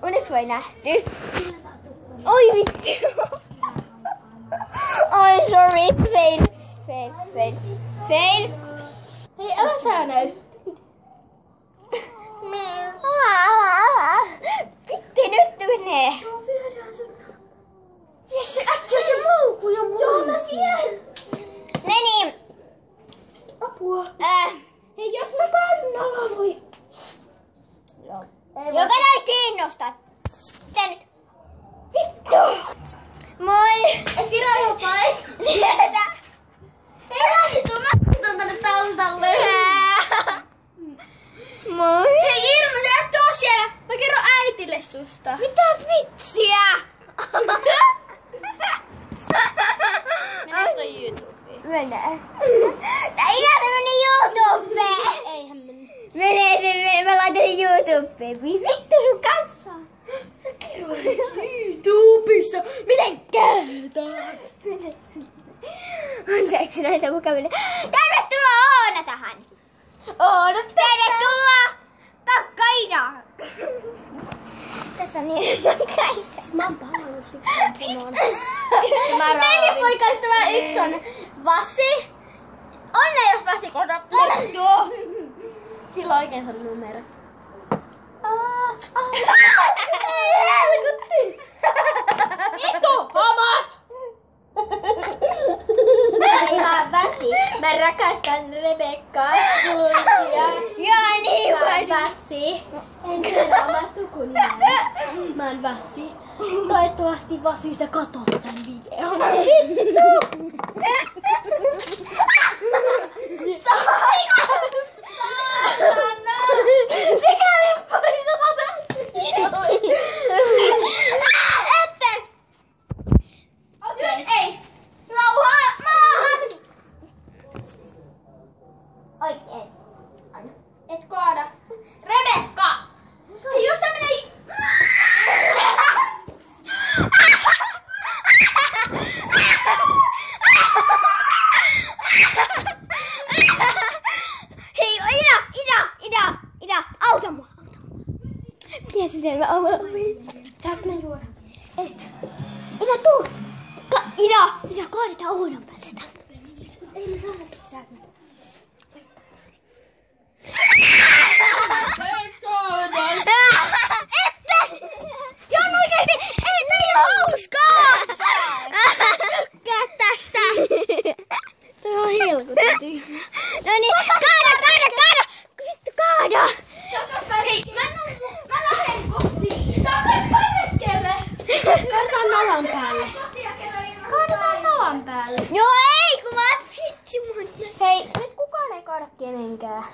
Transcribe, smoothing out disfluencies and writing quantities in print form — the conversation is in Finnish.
Onneksi voi nähty. Oi vittu. Oi sorry. Fail. Hei, älä sä näy. Vittu nyt menee. Jes, äkkiä se laukuu jo mun. Joo, mä tiedän. Meni. Apua. Hei, jos mä kaadun alas, voi. Joo. Joka näin kiinnostaa. Mitä nyt? Vittu. Moi. Et Kira ihan päin. Hei, lähti sun mättä tänne taustalle. Moi. Hei Irma, sä et oo siellä. Mä kerron äitille susta. Mitä vitsiä? Mennään toi YouTubeen. Menee. Tää ikävä meni YouTubeen. Eihän mennä. Menee se, mä laitan sen YouTubeen. Vittu sun kanssa. Sä kerroit YouTubessa. Miten käydään? Anteeksi näitä mukaville. Tervetuloa Oona tähän. Oona tässä. Tervetuloa Kakkaisa. Tässä on niin Kakkaisa. Mä oon palannut sitten. Nelipoikaystävä yksi on Vassi. Onne jos Vassi kohtaa. Joo. Sillä oikein se on numero. Helkutti. Vittu, hamat! Ihan Vassi. Mä rakastan Rebekkaa. Lucia. Joo niin Mä oon hyvä. Vassi. En tiedä oma sukunimeä. Mä oon Vassi. Toivottavasti Vassista katoo tän videon. Mikä lippari tota nähty? Etten! Nyt ei! Lauhaa maahan! Oiks ei? Et kaada. Rebekka! Just tämmönen... Hei, Ida, auta mua. Mitä sä teet? Saanko mä juoda? Et. Ida, tuu. Ida, kaadetaan Oonan päästä. Ei me saada sitä. Joo, oikeesti! Ei, tää oli hauskaa! Tykkää tästä! Tää on helkutti tyhmä. No niin, kaada! Vittu, kaada! Hei, mä lähden kohti. Takas Kaadetaan nalan päälle. Kaadetaan nalan päälle. Joo, ei, kun mä vitsi mun. Hei, nyt kukaan ei kaada kenenkään.